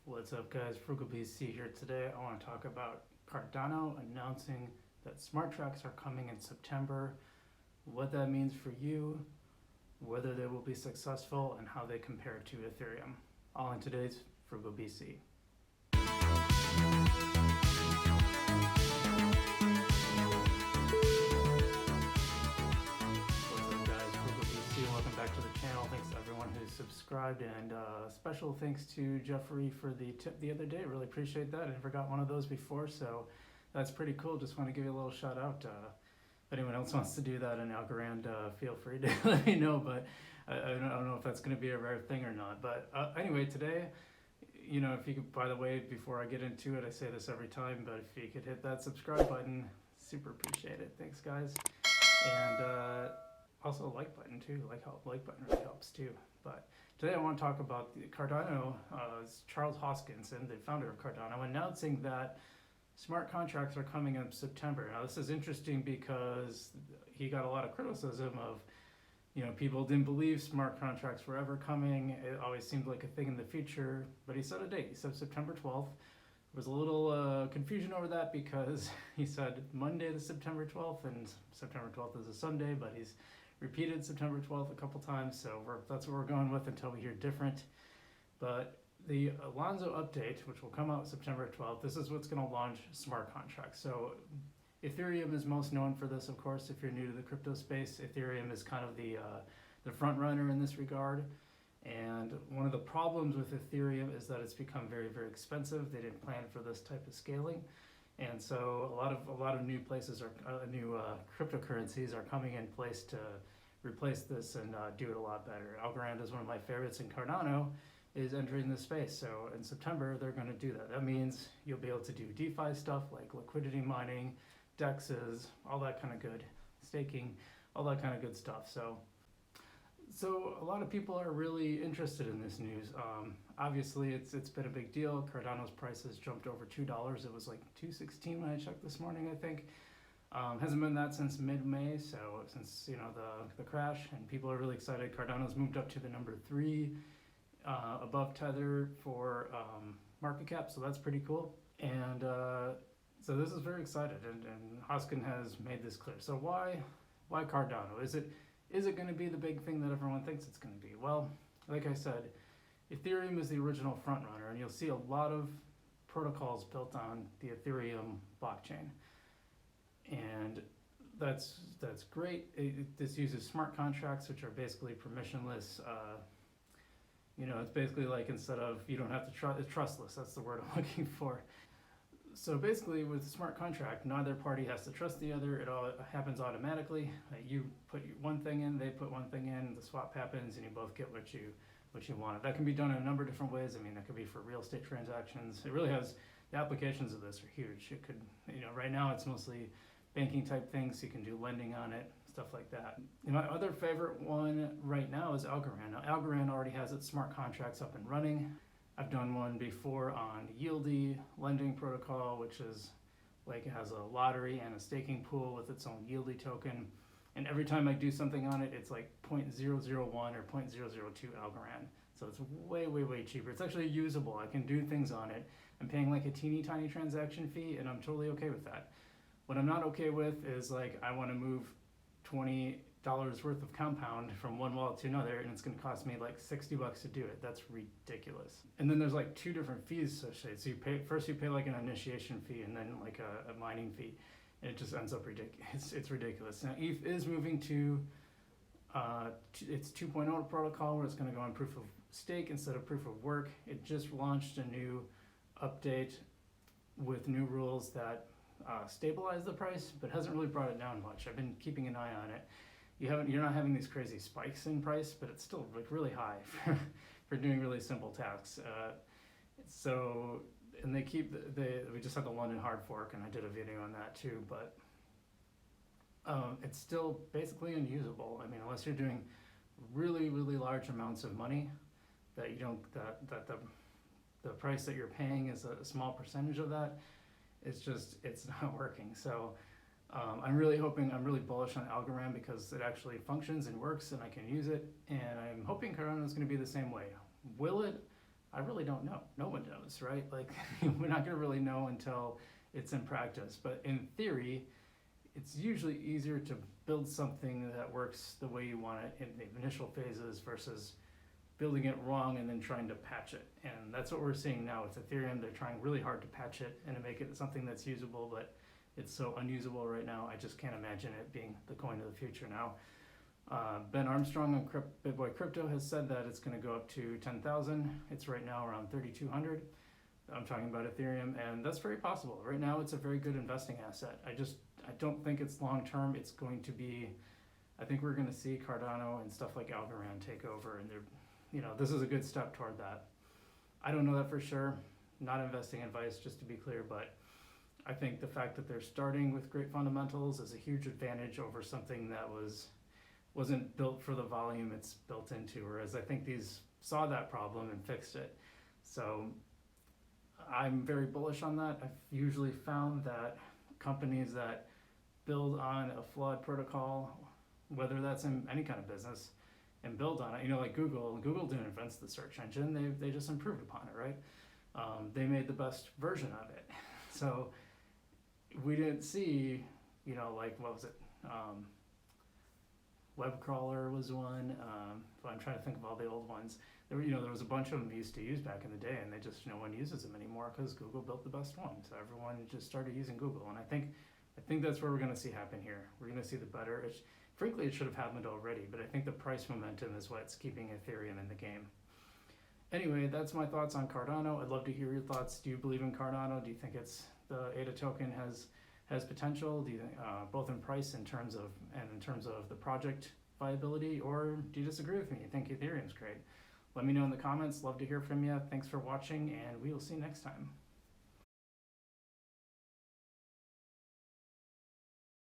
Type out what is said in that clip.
What's up, guys? FrugalBC here today. I want to talk about Cardano announcing that smart tracks are coming in September, what that means for you, whether they will be successful, and how they compare to Ethereum. All in today's FrugalBC. Welcome back to the channel. Thanks to everyone who's subscribed, and special thanks to Jeffrey for the tip the other day. Really appreciate that. I never got one of those before, so that's pretty cool. Just want to give you a little shout out. If anyone else wants to do that in Algorand, feel free to let me know, but I don't know if that's going to be a rare thing or not. But anyway, today, you know, if you could, by the way, before I get into it, I say this every time, but if you could hit that subscribe button, super appreciate it. Thanks, guys. And also a like button too, like button really helps too. But today I want to talk about the Cardano. Charles Hoskinson, the founder of Cardano, announcing that smart contracts are coming in September. Now this is interesting because he got a lot of criticism of, you know, people didn't believe smart contracts were ever coming. It always seemed like a thing in the future, but he set a date. He said September 12th. There was a little confusion over that because he said Monday the September 12th, and September 12th is a Sunday, but he's repeated September 12th a couple times, so that's what we're going with until we hear different. But the Alonzo update, which will come out September 12th, this is what's going to launch smart contracts. So Ethereum is most known for this, of course. If you're new to the crypto space, Ethereum is kind of the front runner in this regard. And one of the problems with Ethereum is that it's become very, very expensive. They didn't plan for this type of scaling. And so a lot of new places are new cryptocurrencies are coming in place to replace this and do it a lot better. Algorand is one of my favorites, and Cardano is entering this space. So in September they're going to do that. That means you'll be able to do DeFi stuff like liquidity mining, DEXs, all that kind of good, staking, all that kind of good stuff. So a lot of people are really interested in this news. Obviously, it's been a big deal. Cardano's price has jumped over $2. It was like $2.16 when I checked this morning, I think. Hasn't been that since mid-May, so since, you know, the crash, and people are really excited. Cardano's moved up to the number 3 above Tether for market cap, so that's pretty cool. And so this is very excited, and Hoskin has made this clear. So why Cardano? Is it going to be the big thing that everyone thinks it's going to be? Well, like I said, Ethereum is the original front runner, and you'll see a lot of protocols built on the Ethereum blockchain, and that's great. This uses smart contracts, which are basically permissionless. You know, it's basically like, instead of, you don't have to it's trustless. That's the word I'm looking for. So basically, with a smart contract, neither party has to trust the other. It all happens automatically. You put one thing in, they put one thing in, the swap happens, and you both get what you want. That can be done in a number of different ways. I mean, that could be for real estate transactions. It really has, the applications of this are huge. It could, you know, right now it's mostly banking type things. You can do lending on it, stuff like that. And my other favorite one right now is Algorand. Now, Algorand already has its smart contracts up and running. I've done one before on Yieldy lending protocol, which is like, it has a lottery and a staking pool with its own Yieldy token. And every time I do something on it, it's like 0.001 or 0.002 Algorand. So it's way, way, way cheaper. It's actually usable. I can do things on it. I'm paying like a teeny tiny transaction fee, and I'm totally okay with that. What I'm not okay with is, like, I want to move $20 worth of compound from one wallet to another, and it's going to cost me like $60 to do it. That's ridiculous. And then there's like 2 different fees associated. So you pay like an initiation fee, and then like a mining fee, and it just ends up ridiculous. It's ridiculous. Now ETH is moving to its 2.0 protocol, where it's going to go on proof of stake instead of proof of work. It just launched a new update with new rules that stabilize the price, but hasn't really brought it down much. I've been keeping an eye on it. You're not having these crazy spikes in price, but it's still like really high for doing really simple tasks. And we just had the London hard fork, and I did a video on that too, but it's still basically unusable. I mean, unless you're doing really, really large amounts of money, that the price that you're paying is a small percentage of that. It's not working. So I'm really bullish on Algorand because it actually functions and works, and I can use it, and I'm hoping Cardano is going to be the same way. Will it? I really don't know. No one knows, right? Like, we're not going to really know until it's in practice. But in theory, it's usually easier to build something that works the way you want it in the initial phases versus building it wrong and then trying to patch it. And that's what we're seeing now with Ethereum. They're trying really hard to patch it and to make it something that's usable, but it's so unusable right now. I just can't imagine it being the coin of the future now. Ben Armstrong on BitBoy Crypto has said that it's going to go up to 10,000. It's right now around 3,200. I'm talking about Ethereum, and that's very possible. Right now, it's a very good investing asset. I don't think it's long term. It's going to be, I think we're going to see Cardano and stuff like Algorand take over, and this is a good step toward that. I don't know that for sure. Not investing advice, just to be clear, but I think the fact that they're starting with great fundamentals is a huge advantage over something that wasn't built for the volume it's built into, whereas I think these saw that problem and fixed it. So I'm very bullish on that. I've usually found that companies that build on a flawed protocol, whether that's in any kind of business, and build on it, like Google didn't invent the search engine, they just improved upon it, right? They made the best version of it. So we didn't see, what was it? Web crawler was one. But I'm trying to think of all the old ones. There was a bunch of them we used to use back in the day, and they just no one uses them anymore because Google built the best one. So everyone just started using Google, and I think that's what we're going to see happen here. We're going to see the better. Frankly, it should have happened already, but I think the price momentum is what's keeping Ethereum in the game. Anyway, that's my thoughts on Cardano. I'd love to hear your thoughts. Do you believe in Cardano? Do you think the ADA token has potential? Do you think both in price in terms of the project viability, or do you disagree with me? You think Ethereum's great? Let me know in the comments. Love to hear from you. Thanks for watching, and we will see you next time.